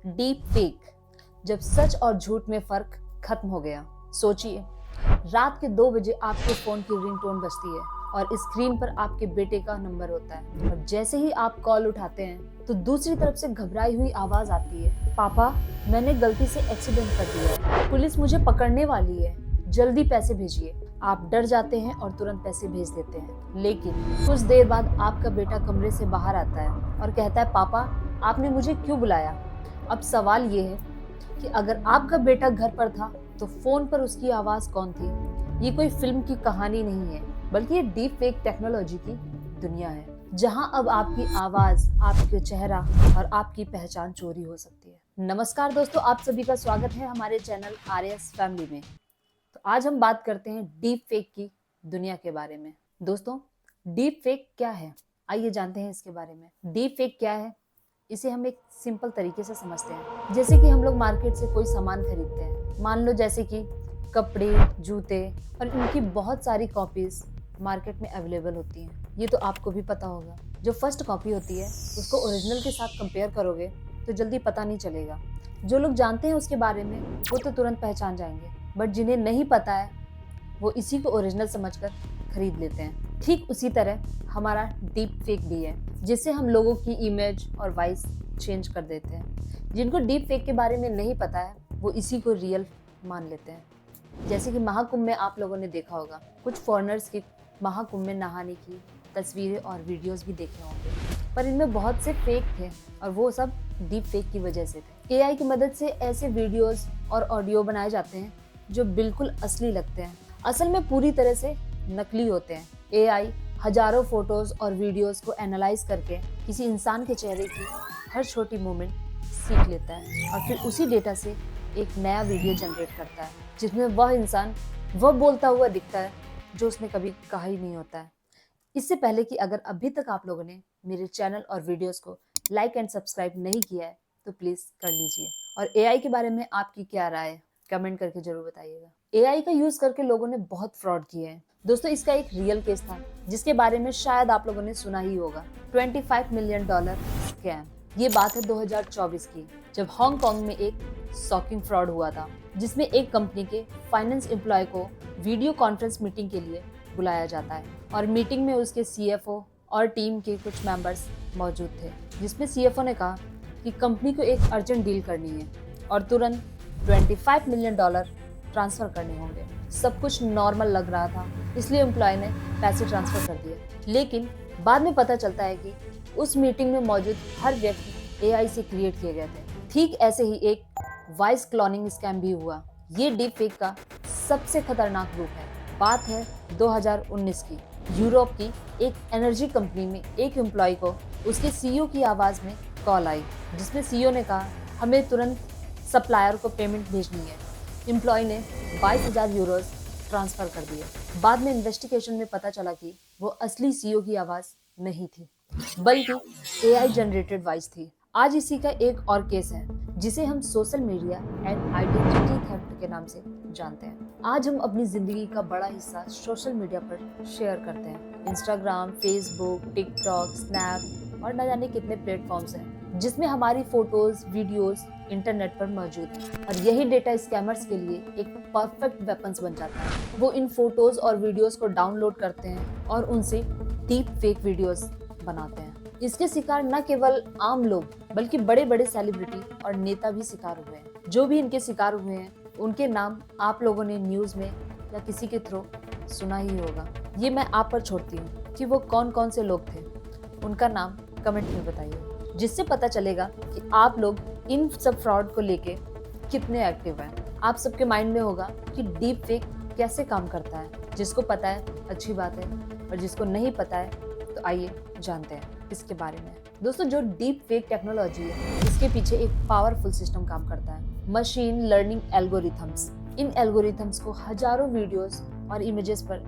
Deep fake, जब सच और झूठ में फर्क खत्म हो गया। सोचिए, रात के 2 बजे आपके फोन की रिंगटोन बजती है और स्क्रीन पर आपके बेटे का नंबर होता है और जैसे ही आप कॉल उठाते हैं तो दूसरी तरफ से घबराई हुई आवाज आती है, पापा, मैंने गलती से एक्सीडेंट कर दिया, पुलिस मुझे पकड़ने वाली है, जल्दी पैसे भेजिए। आप डर जाते हैं और तुरंत पैसे भेज देते हैं, लेकिन कुछ देर बाद आपका बेटा कमरे से बाहर आता है और कहता है, पापा, आपने मुझे क्यों बुलाया? अब सवाल ये है कि अगर आपका बेटा घर पर था तो फोन पर उसकी आवाज कौन थी? ये कोई फिल्म की कहानी नहीं है, बल्कि ये डीप फेक टेक्नोलॉजी की दुनिया है, जहां अब आपकी आवाज, आपके चेहरा और आपकी पहचान चोरी हो सकती है। नमस्कार दोस्तों, आप सभी का स्वागत है हमारे चैनल आरएस फैमिली में। तो आज हम बात करते हैं डीप फेक की दुनिया के बारे में। दोस्तों, डीप फेक क्या है? आइए जानते हैं इसके बारे में। डीप फेक क्या है, इसे हम एक सिंपल तरीके से समझते हैं। जैसे कि हम लोग मार्केट से कोई सामान खरीदते हैं, मान लो जैसे कि कपड़े, जूते, और इनकी बहुत सारी कॉपीज मार्केट में अवेलेबल होती हैं। ये तो आपको भी पता होगा। जो फर्स्ट कॉपी होती है उसको ओरिजिनल के साथ कंपेयर करोगे तो जल्दी पता नहीं चलेगा। जो लोग जानते हैं उसके बारे में वो तो तुरंत पहचान जाएंगे, बट जिन्हें नहीं पता है वो इसी को ओरिजिनल समझकर खरीद लेते हैं। ठीक उसी तरह हमारा डीप फेक भी है, जिससे हम लोगों की इमेज और वॉइस चेंज कर देते हैं। जिनको डीप फेक के बारे में नहीं पता है वो इसी को रियल मान लेते हैं। जैसे कि महाकुंभ में आप लोगों ने देखा होगा, कुछ फॉरेनर्स की महाकुंभ में नहाने की तस्वीरें और वीडियोस भी देखे होंगे, पर इनमें बहुत से फेक थे और वो सब डीप फेक की वजह से थे। एआई की मदद से ऐसे वीडियोस और ऑडियो बनाए जाते हैं जो बिल्कुल असली लगते हैं, असल में पूरी तरह से नकली होते हैं। एआई हजारों फोटोज और वीडियोस को एनालाइज करके किसी इंसान के चेहरे की हर छोटी मूवमेंट सीख लेता है और फिर उसी डेटा से एक नया वीडियो जनरेट करता है, जिसमें वह इंसान वह बोलता हुआ दिखता है जो उसने कभी कहा ही नहीं होता है। इससे पहले कि अगर अभी तक आप लोगों ने मेरे चैनल और वीडियोस को लाइक एंड सब्सक्राइब नहीं किया है तो प्लीज कर लीजिए। और एआई के बारे में आपकी क्या राय है, कमेंट करके जरूर बताइएगा। एआई का यूज करके लोगों ने बहुत फ्रॉड किए हैं। दोस्तों, इसका एक रियल केस था जिसके बारे में शायद आप लोगों ने सुना ही होगा, $25 मिलियन स्कैम। ये बात है 2024 की, जब हांगकांग में एक शॉकिंग फ्रॉड हुआ था, जिसमें एक कंपनी के फाइनेंस एम्प्लॉय को वीडियो कॉन्फ्रेंस मीटिंग के लिए बुलाया जाता है और मीटिंग में उसके सीएफओ और टीम के कुछ मेंबर्स मौजूद थे, जिसमें सीएफओ ने कहा कि कंपनी को एक अर्जेंट डील करनी है और तुरंत $25 मिलियन ट्रांसफर करने होंगे। सब कुछ नॉर्मल लग रहा था, इसलिए एम्प्लॉय ने पैसे ट्रांसफर कर दिए। लेकिन बाद में पता चलता है कि उस मीटिंग में मौजूद हर व्यक्ति एआई से क्रिएट किए गए थे। ठीक ऐसे ही एक वॉइस क्लोनिंग स्कैम भी हुआ। ये डीप फेक का सबसे खतरनाक रूप है। बात है 2019 की। यूरोप की एक एनर्जी कंपनी में एक एम्प्लॉय को उसके सीईओ की आवाज में कॉल आई, जिसमें सीईओ ने कहा, हमें तुरंत सप्लायर को पेमेंट भेजनी है। एम्प्लॉय ने 22,000 यूरोज ट्रांसफर कर दिए। बाद में इन्वेस्टिगेशन में पता चला कि वो असली सीईओ की आवाज नहीं थी, बल्कि एआई जनरेटेड वॉइस थी। आज इसी का एक और केस है जिसे हम social media and identity theft के नाम से जानते हैं। आज हम अपनी जिंदगी का बड़ा हिस्सा सोशल मीडिया पर शेयर करते हैं। इंस्टाग्राम, फेसबुक, टिकटॉक, स्नैप और न जाने कितने प्लेटफॉर्म्स हैं, जिसमें हमारी फोटोज, वीडियोस इंटरनेट पर मौजूद है। और यही डेटा स्कैमर्स के लिए एक परफेक्ट वेपन्स बन जाता है। वो इन फोटोज और वीडियोस को डाउनलोड करते हैं और उनसे डीप फेक वीडियोस बनाते हैं। इसके शिकार न केवल आम लोग बल्कि बड़े बड़े सेलिब्रिटी और नेता भी शिकार हुए हैं। जो भी इनके शिकार हुए हैं उनके नाम आप लोगों ने न्यूज में या किसी के थ्रू सुना ही होगा। ये मैं आप पर छोड़ती हूँ कि वो कौन कौन से लोग थे, उनका नाम कमेंट में बताइए, जिससे पता चलेगा कि आप लोग इन सब फ्रॉड को लेके कितने एक्टिव हैं। आप सबके माइंड में होगा कि डीप फेक कैसे काम करता है। जिसको पता है अच्छी बात है, और जिसको नहीं पता है तो आइए जानते हैं इसके बारे में। दोस्तों, जो डीप फेक टेक्नोलॉजी है इसके पीछे एक पावरफुल सिस्टम काम करता है, मशीन लर्निंग एल्गोरिथम्स। इन एल्गोरिथम्स को हजारों वीडियोस और इमेजेस पर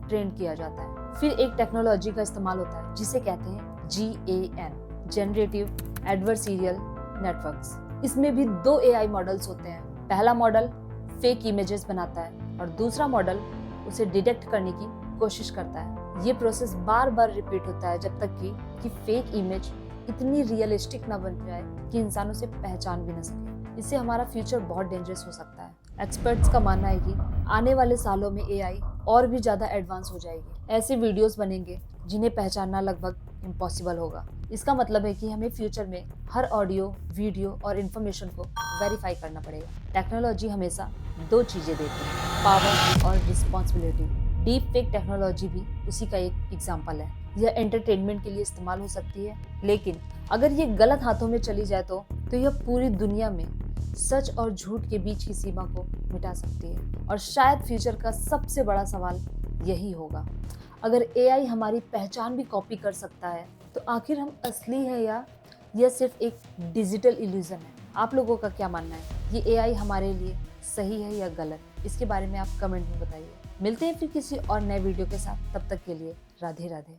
ट्रेन किया जाता है। फिर एक टेक्नोलॉजी का इस्तेमाल होता है जिसे कहते हैं GAN, जनरेटिव एडवर्सरियल नेटवर्क्स। इसमें भी 2 एआई मॉडल्स होते हैं। पहला मॉडल फेक इमेजेस बनाता है और दूसरा मॉडल उसे डिटेक्ट करने की कोशिश करता है। ये प्रोसेस बार बार रिपीट होता है जब तक कि फेक इमेज इतनी रियलिस्टिक ना बन जाए कि इंसानों से पहचान भी ना सके। इससे हमारा फ्यूचर बहुत डेंजरस हो सकता है। एक्सपर्ट्स का मानना है कि आने वाले सालों में एआई और भी ज़्यादा एडवांस हो जाएगी। ऐसे वीडियोस बनेंगे जिन्हें पहचानना लगभग इम्पॉसिबल होगा। इसका मतलब है कि हमें फ्यूचर में हर ऑडियो, वीडियो और इन्फॉर्मेशन को वेरीफाई करना पड़ेगा। टेक्नोलॉजी हमेशा दो चीज़ें देती है, पावर और रिस्पॉन्सिबिलिटी। डीप फेक टेक्नोलॉजी भी उसी का एक एग्जाम्पल है। यह एंटरटेनमेंट के लिए इस्तेमाल हो सकती है, लेकिन अगर ये गलत हाथों में चली जाए तो यह पूरी दुनिया में सच और झूठ के बीच की सीमा को मिटा सकती है। और शायद फ्यूचर का सबसे बड़ा सवाल यही होगा, अगर एआई हमारी पहचान भी कॉपी कर सकता है तो आखिर हम असली है या यह सिर्फ एक डिजिटल इल्यूजन है? आप लोगों का क्या मानना है? ये एआई हमारे लिए सही है या गलत? इसके बारे में आप कमेंट में बताइए। मिलते हैं फिर किसी और नए वीडियो के साथ, तब तक के लिए राधे राधे।